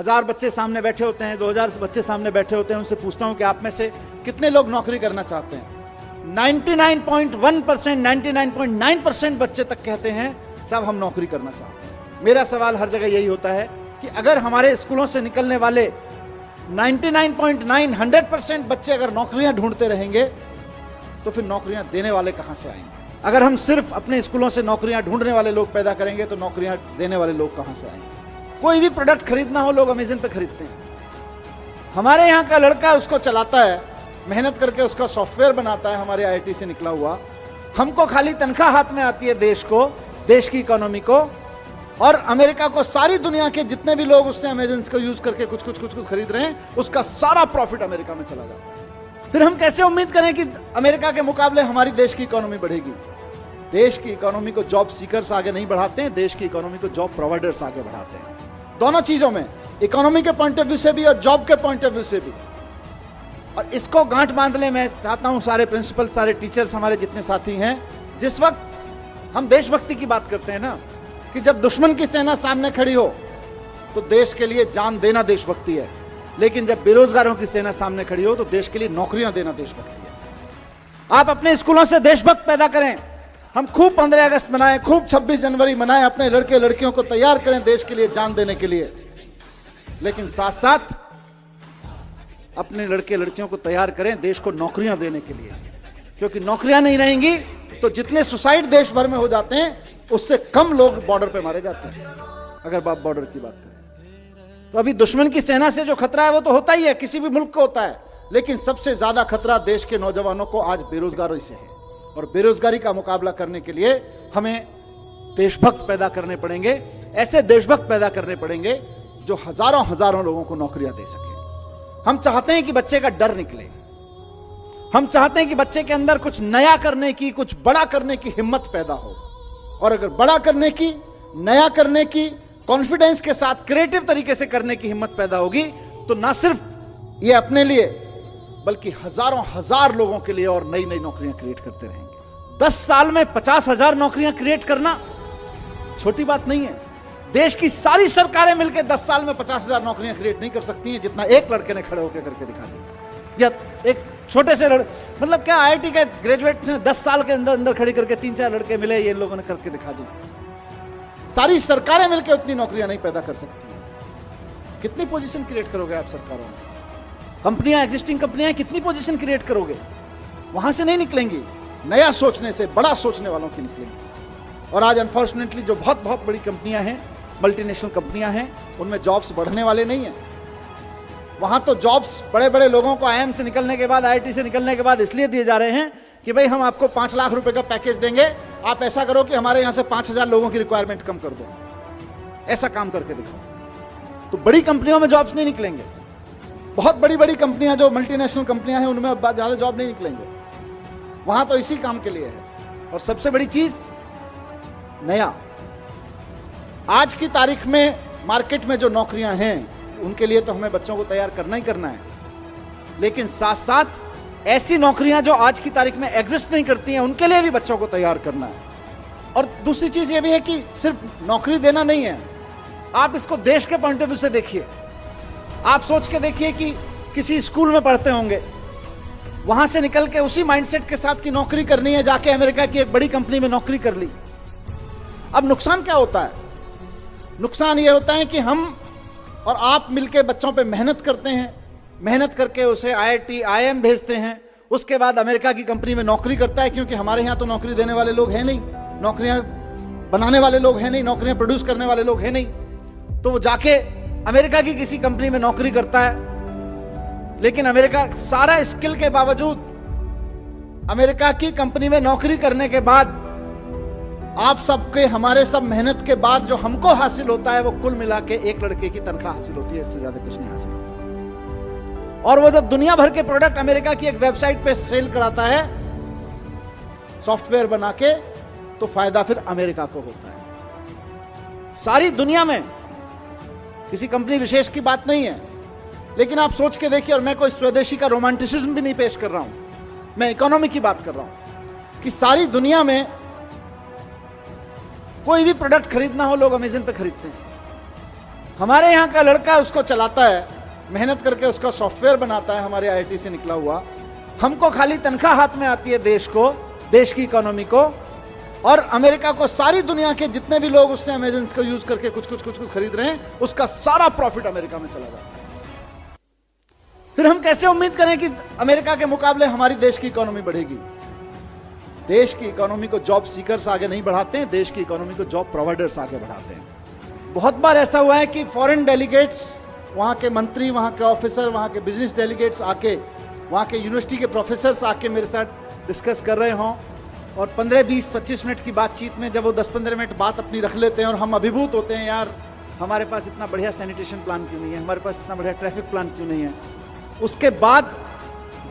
1000 बच्चे सामने बैठे होते हैं, 2000 बच्चे सामने बैठे होते हैं, उनसे पूछता हूं कि आप में से कितने लोग नौकरी करना चाहते हैं। 99.1%, 99.9% बच्चे तक कहते हैं साहब हम नौकरी करना चाहते हैं। मेरा सवाल हर जगह यही होता है कि अगर हमारे स्कूलों से निकलने वाले 99.9, 100% बच्चे अगर नौकरियां ढूंढते रहेंगे तो फिर नौकरियां देने वाले कहां से आएंगे? अगर हम सिर्फ अपने स्कूलों से नौकरियां ढूंढने वाले लोग पैदा करेंगे तो नौकरियां देने वाले लोग कहां से आएंगे? कोई भी प्रोडक्ट खरीदना हो, लोग अमेज़न पे खरीदते हैं। हमारे यहाँ का लड़का उसको चलाता है, मेहनत करके उसका सॉफ्टवेयर बनाता है, हमारे आईआईटी से निकला हुआ। हमको खाली तनख्वाह हाथ में आती है, देश को, देश की इकोनॉमी को, और अमेरिका को, सारी दुनिया के जितने भी लोग उससे अमेज़न को यूज करके कुछ खरीद रहे हैं, उसका सारा प्रॉफिट अमेरिका में चला जाता है। फिर हम कैसे उम्मीद करें कि अमेरिका के मुकाबले हमारी देश की इकोनॉमी बढ़ेगी? देश की इकोनॉमी को जॉब सीकर्स आगे नहीं बढ़ाते हैं, देश की इकोनॉमी को जॉब प्रोवाइडर्स आगे बढ़ाते हैं। दोनों चीजों में, इकोनॉमी के पॉइंट ऑफ व्यू से भी और जॉब के पॉइंट ऑफ व्यू से भी। और इसको गांठ बांधने में चाहता हूं सारे प्रिंसिपल, सारे टीचर्स, हमारे जितने साथी हैं। जिस वक्त हम देशभक्ति की बात करते हैं ना, कि जब दुश्मन की सेना सामने खड़ी हो तो देश के लिए जान देना देशभक्ति है, लेकिन जब बेरोजगारों की सेना सामने खड़ी हो तो देश के लिए नौकरियां देना देशभक्ति है। आप अपने स्कूलों से देशभक्त पैदा करें। हम खूब 15 अगस्त मनाएं, खूब 26 जनवरी मनाएं, अपने लड़के लड़कियों को तैयार करें देश के लिए जान देने के लिए, लेकिन साथ साथ अपने लड़के लड़कियों को तैयार करें देश को नौकरियां देने के लिए। क्योंकि नौकरियां नहीं रहेंगी तो जितने सुसाइड देश भर में हो जाते हैं उससे कम लोग बॉर्डर पे मारे जाते हैं। अगर आप बॉर्डर की बात करें तो अभी दुश्मन की सेना से जो खतरा है वो तो होता ही है, किसी भी मुल्क को होता है, लेकिन सबसे ज्यादा खतरा देश के नौजवानों को आज बेरोजगारी से है। और बेरोजगारी का मुकाबला करने के लिए हमें देशभक्त पैदा करने पड़ेंगे, ऐसे देशभक्त पैदा करने पड़ेंगे जो हजारों हजारों लोगों को नौकरियां दे सके। हम चाहते हैं कि बच्चे का डर निकले, हम चाहते हैं कि बच्चे के अंदर कुछ नया करने की, कुछ बड़ा करने की हिम्मत पैदा हो। और अगर बड़ा करने की, नया करने की, कॉन्फिडेंस के साथ क्रिएटिव तरीके से करने की हिम्मत पैदा होगी तो ना सिर्फ ये अपने लिए बल्कि हजारों हजार लोगों के लिए और नई नई नौकरियां क्रिएट करते रहेंगे। 10 साल में 50,000 नौकरियां क्रिएट करना छोटी बात नहीं है। देश की सारी सरकारें मिलकर 10 साल में 50,000 नौकरियां क्रिएट नहीं कर सकती हैं जितना एक लड़के ने खड़े होकर करके दिखा दिया। या एक छोटे से मतलब क्या, आईआईटी के ग्रेजुएट ने 10 साल के अंदर अंदर खड़ी करके 3-4 लड़के मिले, ये लोगों ने करके दिखा दी। सारी सरकारें मिलकर उतनी नौकरियां नहीं पैदा कर सकती हैं। कितनी पोजीशन क्रिएट करोगे आप सरकारों में? कंपनियां, एग्जिस्टिंग कंपनियां कितनी पोजीशन क्रिएट करोगे? वहां से नहीं निकलेंगी, नया सोचने से, बड़ा सोचने वालों की निकलेंगी। और आज अनफॉर्चुनेटली जो बहुत बहुत बड़ी कंपनियां हैं, मल्टीनेशनल कंपनियां हैं, उनमें जॉब्स बढ़ने वाले नहीं हैं। वहां तो जॉब्स बड़े बड़े लोगों को आईआईएम से निकलने के बाद, आईआईटी से निकलने के बाद इसलिए दिए जा रहे हैं कि भाई हम आपको 5 लाख रुपए का पैकेज देंगे, आप ऐसा करो कि हमारे यहां से 5,000 लोगों की रिक्वायरमेंट कम कर दो। ऐसा काम करके दिखाओ। तो बड़ी कंपनियों में जॉब्स नहीं निकलेंगे। बहुत बड़ी बड़ी कंपनियां जो मल्टीनेशनल कंपनियां हैं उनमें ज्यादा जॉब नहीं निकलेंगे। वहां तो इसी काम के लिए है। और सबसे बड़ी चीज, नया। आज की तारीख में मार्केट में जो नौकरियां हैं उनके लिए तो हमें बच्चों को तैयार करना ही करना है, लेकिन साथ साथ ऐसी नौकरियां जो आज की तारीख में एग्जिस्ट नहीं करती हैं उनके लिए भी बच्चों को तैयार करना है। और दूसरी चीज ये भी है कि सिर्फ नौकरी देना नहीं है, आप इसको देश के पॉइंट ऑफ व्यू से देखिए। आप सोच के देखिए कि किसी स्कूल में पढ़ते होंगे, वहां से निकल के उसी माइंडसेट के साथ की नौकरी करनी है, जाके अमेरिका की एक बड़ी कंपनी में नौकरी कर ली। अब नुकसान क्या होता है? नुकसान ये होता है कि हम और आप मिलके बच्चों पे मेहनत करते हैं, मेहनत करके उसे आईआईटी, आईएम भेजते हैं, उसके बाद अमेरिका की कंपनी में नौकरी करता है, क्योंकि हमारे यहाँ तो नौकरी देने वाले लोग हैं नहीं, नौकरियां बनाने वाले लोग हैं नहीं, नौकरियां प्रोड्यूस करने वाले लोग हैं नहीं। तो वो जाके अमेरिका की किसी कंपनी में नौकरी करता है, लेकिन अमेरिका सारा स्किल के बावजूद, अमेरिका की कंपनी में नौकरी करने के बाद आप सबके, हमारे सब मेहनत के बाद जो हमको हासिल होता है वो कुल मिला के एक लड़के की तनख्वाह हासिल होती है, इससे ज्यादा कुछ नहीं हासिल होता। और वो जब दुनिया भर के प्रोडक्ट अमेरिका की एक वेबसाइट पे सेल कराता है सॉफ्टवेयर बना के, तो फायदा फिर अमेरिका को होता है। सारी दुनिया में किसी कंपनी विशेष की बात नहीं है, लेकिन आप सोच के देखिए, और मैं कोई स्वदेशी का रोमांटिसिज्म भी नहीं पेश कर रहा हूं, मैं इकोनॉमी की बात कर रहा हूं कि सारी दुनिया में कोई भी प्रोडक्ट खरीदना हो, लोग अमेज़न पे खरीदते हैं। हमारे यहाँ का लड़का उसको चलाता है, मेहनत करके उसका सॉफ्टवेयर बनाता है, हमारे आईआईटी से निकला हुआ। हमको खाली तनख्वाह हाथ में आती है देश को, देश की इकोनॉमी को, और अमेरिका को सारी दुनिया के जितने भी लोग उससे अमेजन को यूज करके कुछ खरीद रहे हैं, उसका सारा प्रॉफिट अमेरिका में चला जाता है। फिर हम कैसे उम्मीद करें कि अमेरिका के मुकाबले हमारी देश की इकोनॉमी बढ़ेगी? देश की इकोनॉमी को जॉब सीकर्स आगे नहीं बढ़ाते हैं, देश की इकोनॉमी को जॉब प्रोवाइडर्स आगे बढ़ाते हैं। बहुत बार ऐसा हुआ है कि फॉरेन डेलीगेट्स, वहां के मंत्री, वहां के ऑफिसर, वहां के बिजनेस डेलीगेट्स आके, वहां के यूनिवर्सिटी के प्रोफेसर्स आके मेरे साथ डिस्कस कर रहे हों, और 15, 20, 25 मिनट की बातचीत में जब वो 10-15 मिनट बात अपनी रख लेते हैं और हम अभिभूत होते हैं, यार हमारे पास इतना बढ़िया सैनिटेशन प्लान क्यों नहीं है, हमारे पास इतना बढ़िया ट्रैफिक प्लान क्यों नहीं है। उसके बाद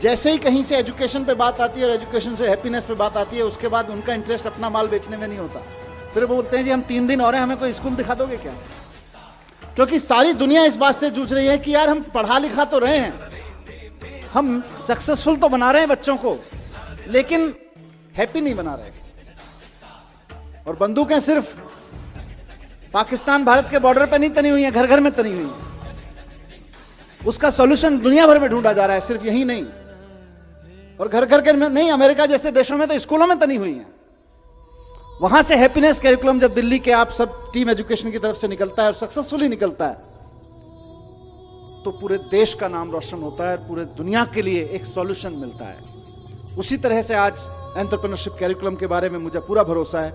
जैसे ही कहीं से एजुकेशन पे बात आती है और एजुकेशन से हैप्पीनेस पे बात आती है, उसके बाद उनका इंटरेस्ट अपना माल बेचने में नहीं होता। फिर वो बोलते हैं जी हम 3 दिन और हैं, हमें कोई स्कूल दिखा दोगे क्या? क्योंकि सारी दुनिया इस बात से जूझ रही है कि यार हम पढ़ा लिखा तो रहे हैं, हम सक्सेसफुल तो बना रहे हैं बच्चों को, लेकिन हैप्पी नहीं बना रहे। और बंदूकें सिर्फ पाकिस्तान भारत के बॉर्डर पे नहीं तनी हुई हैं, घर घर में तनी हुई हैं। उसका सॉल्यूशन दुनिया भर में ढूंढा जा रहा है, सिर्फ यही नहीं। और घर घर के नहीं, अमेरिका जैसे देशों में तो स्कूलों में तनी हुई हैं। वहां से हैप्पीनेस कैरिकुलम जब दिल्ली के आप सब टीम एजुकेशन की तरफ से निकलता है और सक्सेसफुली निकलता है, तो पूरे देश का नाम रोशन होता है, पूरे दुनिया के लिए एक सॉल्यूशन मिलता है। उसी तरह से आज एंटरप्रेन्योरशिप कैरिकुलम के बारे में मुझे पूरा भरोसा है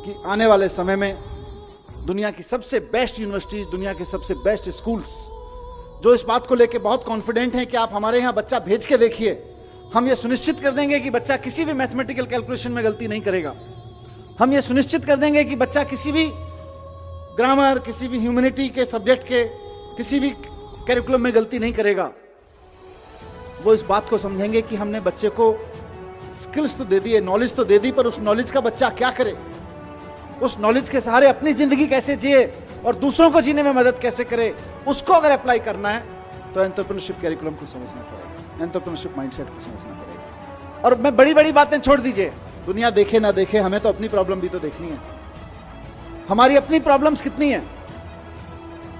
कि आने वाले समय में दुनिया की सबसे बेस्ट यूनिवर्सिटीज, दुनिया के सबसे बेस्ट स्कूल्स जो इस बात को लेकर बहुत कॉन्फिडेंट हैं कि आप हमारे यहाँ बच्चा भेज के देखिए, हम ये सुनिश्चित कर देंगे कि बच्चा किसी भी मैथमेटिकल कैलकुलेशन में गलती नहीं करेगा। हम ये सुनिश्चित कर देंगे कि बच्चा किसी भी ग्रामर, किसी भी ह्यूमैनिटी के सब्जेक्ट के किसी भी कैरिकुलम में गलती नहीं करेगा। वो इस बात को समझेंगे कि हमने बच्चे को स्किल्स तो दे दी है, नॉलेज तो दे दी, पर उस नॉलेज का बच्चा क्या करे, उस नॉलेज के सहारे अपनी जिंदगी कैसे जिए और दूसरों को जीने में मदद कैसे करे, उसको अगर अप्लाई करना है तो एंटरप्रेन्योरशिप कैरिकुलम को समझना पड़ेगा, एंटरप्रेन्योरशिप माइंडसेट को समझना पड़ेगा। और मैं बड़ी बड़ी बातें छोड़ दीजिए, दुनिया देखे ना देखे, हमें तो अपनी प्रॉब्लम भी तो देखनी है। हमारी अपनी प्रॉब्लम्स कितनी है?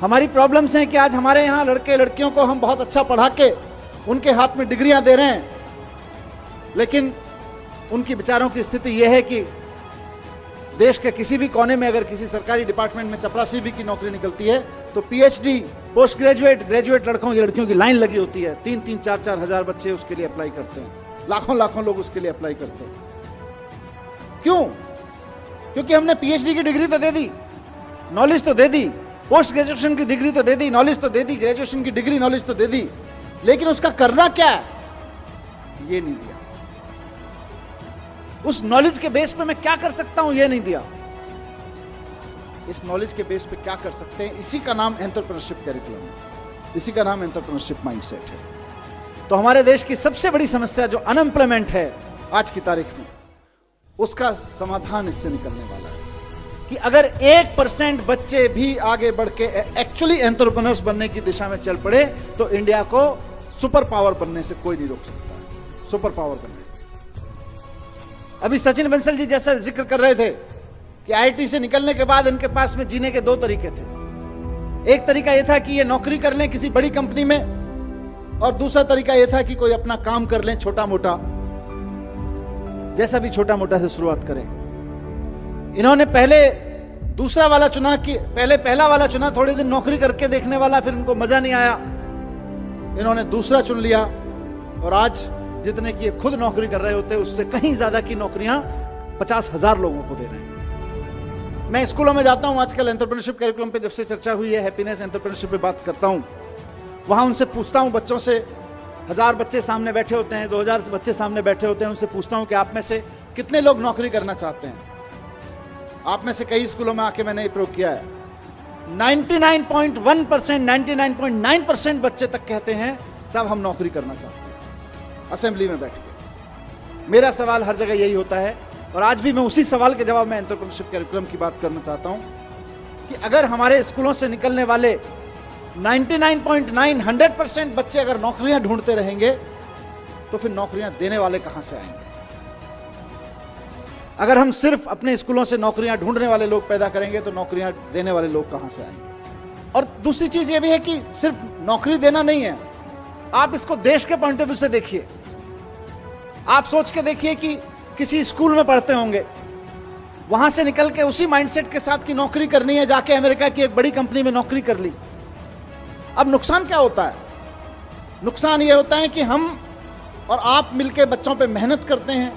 हमारी प्रॉब्लम्स हैं कि आज हमारे यहाँ लड़के लड़कियों को हम बहुत अच्छा पढ़ा के उनके हाथ में डिग्रियां दे रहे हैं, लेकिन उनकी बेचारों की स्थिति यह है कि देश के किसी भी कोने में अगर किसी सरकारी डिपार्टमेंट में चपरासी भी की नौकरी निकलती है तो पीएचडी, पोस्ट ग्रेजुएट, ग्रेजुएट लड़कियों की लाइन लगी होती है। 3-3, 4-4 हजार बच्चे उसके लिए अप्लाई करते हैं, लाखों लोग उसके लिए अप्लाई करते हैं। क्यों? क्योंकि हमने पीएचडी की डिग्री तो दे दी, नॉलेज तो दे दी, पोस्ट ग्रेजुएशन की डिग्री तो दे दी, नॉलेज तो दे दी, ग्रेजुएशन की डिग्री नॉलेज तो दे दी, लेकिन उसका करना क्या है ये नहीं दिया। उस नॉलेज के बेस पे मैं क्या कर सकता हूं ये नहीं दिया। इस नॉलेज के बेस पे क्या कर सकते हैं, इसी का नाम एंटरप्रेन्योरशिप कैरिकुलम है, इसी का नाम एंटरप्रेन्योरशिप माइंडसेट है। तो हमारे देश की सबसे बड़ी समस्या जो अनएम्प्लॉयमेंट है आज की तारीख में, उसका समाधान इससे निकलने वाला है कि अगर 1% बच्चे भी आगे बढ़ के एक्चुअली एंटरप्रेन्योर्स बनने की दिशा में चल पड़े तो इंडिया को सुपर पावर बनने से कोई नहीं रोक सकता है। सुपर पावर बनने से अभी सचिन बंसल जी जैसा जिक्र कर रहे थे कि आईआईटी से निकलने के बाद इनके पास में जीने के 2 तरीके थे। एक तरीका यह था कि ये नौकरी कर लें किसी बड़ी कंपनी में, और दूसरा तरीका यह था कि कोई अपना काम कर लें छोटा मोटा, जैसा भी छोटा मोटा से शुरुआत करें। इन्होंने पहले दूसरा वाला चुना कि पहले पहला वाला चुना, थोड़े दिन नौकरी करके देखने वाला, फिर इनको मजा नहीं आया, इन्होंने दूसरा चुन लिया। और आज जितने की खुद नौकरी कर रहे होते उससे कहीं ज्यादा की नौकरियां 50,000 लोगों को दे रहे हैं। मैं स्कूलों में जाता हूं, आजकल एंटरप्रेन्योरशिप कैरिकुलम पे जब से चर्चा हुई है, हैप्पीनेस एंटरप्रेन्योरशिप पे बात करता हूं, वहां उनसे पूछता हूं, बच्चों से 1000 बच्चे सामने बैठे होते हैं, 2000 बच्चे सामने बैठे होते हैं, उनसे पूछता हूं कि आप में से कितने लोग नौकरी करना चाहते हैं। आप में से कई स्कूलों में आके मैंने ये प्रयोग किया है, 99.1%, 99.9% बच्चे तक कहते हैं साहब हम नौकरी करना चाहते हैं, असेंबली में बैठ के। मेरा सवाल हर जगह यही होता है, और आज भी मैं उसी सवाल के जवाब में एंटरप्रेन्योरशिप कैरिकुलम की बात करना चाहता हूं कि अगर हमारे स्कूलों से निकलने वाले 99.9, 100% बच्चे अगर नौकरियां ढूंढते रहेंगे तो फिर नौकरियां देने वाले कहां से आएंगे? अगर हम सिर्फ अपने स्कूलों से नौकरियां ढूंढने वाले लोग पैदा करेंगे तो नौकरियां देने वाले लोग कहां से आएंगे? और दूसरी चीज ये भी है कि सिर्फ नौकरी देना नहीं है, आप इसको देश के पॉइंट ऑफ व्यू से देखिए। आप सोच के देखिए कि किसी स्कूल में पढ़ते होंगे, वहां से निकल के उसी माइंडसेट के साथ की नौकरी करनी है, जाके अमेरिका की एक बड़ी कंपनी में नौकरी कर ली। अब नुकसान क्या होता है? नुकसान ये होता है कि हम और आप मिलके बच्चों पे मेहनत करते हैं,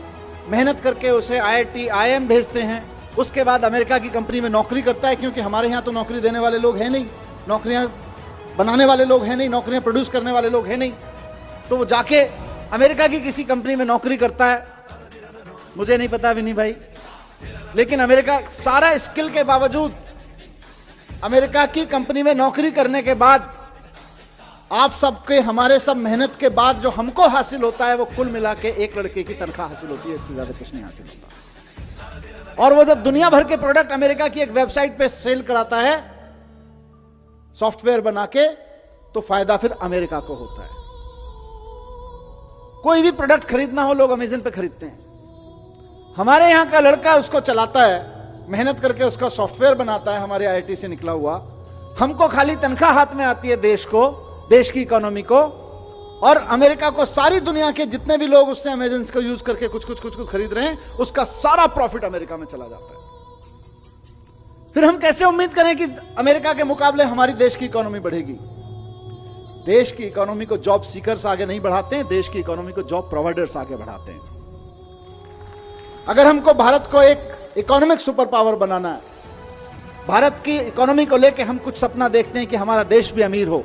मेहनत करके उसे IIT IIM भेजते हैं, उसके बाद अमेरिका की कंपनी में नौकरी करता है, क्योंकि हमारे यहाँ तो नौकरी देने वाले लोग हैं नहीं, नौकरियां बनाने वाले लोग हैं नहीं, नौकरियां प्रोड्यूस करने वाले लोग हैं नहीं, तो वो जाके अमेरिका की किसी कंपनी में नौकरी करता है। मुझे नहीं पता विनी भाई, लेकिन अमेरिका सारा स्किल के बावजूद अमेरिका की कंपनी में नौकरी करने के बाद आप सबके, हमारे सब मेहनत के बाद जो हमको हासिल होता है वो कुल मिला के एक लड़के की तनख्वाह हासिल होती है, इससे ज्यादा कुछ नहीं हासिल होता। और वो जब दुनिया भर के प्रोडक्ट अमेरिका की एक वेबसाइट पे सेल कराता है सॉफ्टवेयर बना के, तो फायदा फिर अमेरिका को होता है। कोई भी प्रोडक्ट खरीदना हो, लोग अमेज़न पे खरीदते हैं। हमारे यहां का लड़का उसको चलाता है, मेहनत करके उसका सॉफ्टवेयर बनाता है, हमारे IIT से निकला हुआ। हमको खाली तनख्वाह हाथ में आती है देश को, देश की इकोनॉमी को, और अमेरिका को सारी दुनिया के जितने भी लोग उससे अमेज़न को यूज करके कुछ खरीद रहे हैं, उसका सारा प्रॉफिट अमेरिका में चला जाता है। फिर हम कैसे उम्मीद करें कि अमेरिका के मुकाबले हमारी देश की इकोनॉमी बढ़ेगी? देश की इकोनॉमी को जॉब सीकर्स आगे नहीं बढ़ाते हैं, देश की इकोनॉमी को जॉब प्रोवाइडर्स आगे बढ़ाते हैं। अगर हमको भारत को एक इकोनॉमिक सुपर पावर बनाना है, भारत की इकोनॉमी को लेकर हम कुछ सपना देखते हैं कि हमारा देश भी अमीर हो,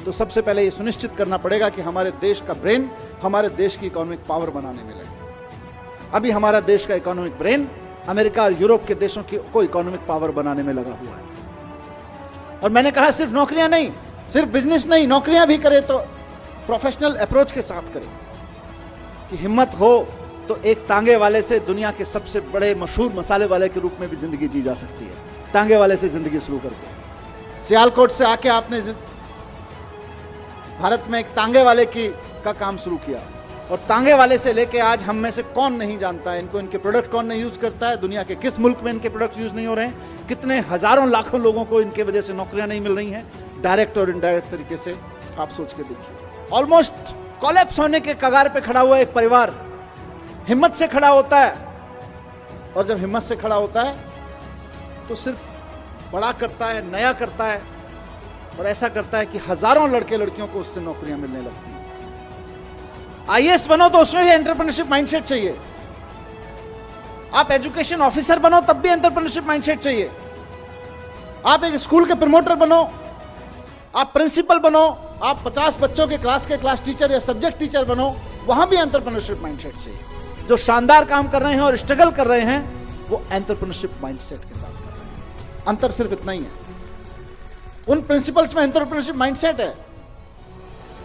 तो सबसे पहले ये सुनिश्चित करना पड़ेगा कि हमारे देश का ब्रेन हमारे देश की इकोनॉमिक पावर बनाने में लगे। अभी हमारा देश का इकोनॉमिक ब्रेन अमेरिका और यूरोप के देशों को इकोनॉमिक पावर बनाने में लगा हुआ है। और मैंने कहा सिर्फ नौकरियां नहीं, सिर्फ बिजनेस नहीं, नौकरियां भी करें तो प्रोफेशनल अप्रोच के साथ करें, कि हिम्मत हो तो एक तांगे वाले से दुनिया के सबसे बड़े मशहूर मसाले वाले के रूप में भी जिंदगी जी जा सकती है। तांगे वाले से जिंदगी शुरू करके, सियालकोट से आके आपने भारत में एक तांगे वाले का काम शुरू किया, और तांगे वाले से लेके आज हम में से कौन नहीं जानता है इनको, इनके प्रोडक्ट कौन नहीं यूज करता है, दुनिया के किस मुल्क में इनके प्रोडक्ट यूज नहीं हो रहे हैं, कितने हजारों लाखों लोगों को इनके वजह से नौकरियां नहीं मिल रही हैं, डायरेक्ट और इनडायरेक्ट तरीके से। आप सोच के देखिए, ऑलमोस्ट कोलैप्स होने के कगार पे खड़ा हुआ एक परिवार हिम्मत से खड़ा होता है, और जब हिम्मत से खड़ा होता है तो सिर्फ बड़ा करता है, नया करता है, और ऐसा करता है कि हजारों लड़के लड़कियों को उससे नौकरियां मिलने लगती हैं। IAS बनो तो उसमें भी एंटरप्रेन्योरशिप माइंडसेट चाहिए। आप एजुकेशन ऑफिसर बनो तब भी एंटरप्रेन्योरशिप माइंडसेट चाहिए। आप एक स्कूल के प्रमोटर बनो, आप प्रिंसिपल बनो, आप 50 बच्चों के क्लास टीचर या सब्जेक्ट टीचर बनो, वहां भी एंटरप्रेन्योरशिप माइंडसेट चाहिए। जो शानदार काम कर रहे हैं और स्ट्रगल कर रहे हैं, वो एंटरप्रेन्योरशिप माइंडसेट के साथ कर रहे हैं। अंतर सिर्फ इतना ही है, उन प्रिंसिपल्स में एंटरप्रेन्योरशिप माइंडसेट है,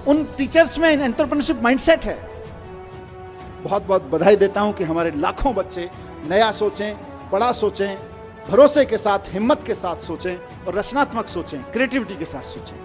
उन टीचर्स में एंटरप्रेन्योरशिप माइंडसेट है। बहुत बहुत बधाई देता हूं कि हमारे लाखों बच्चे नया सोचें, बड़ा सोचें, भरोसे के साथ, हिम्मत के साथ सोचें, और रचनात्मक सोचें, क्रिएटिविटी के साथ सोचें।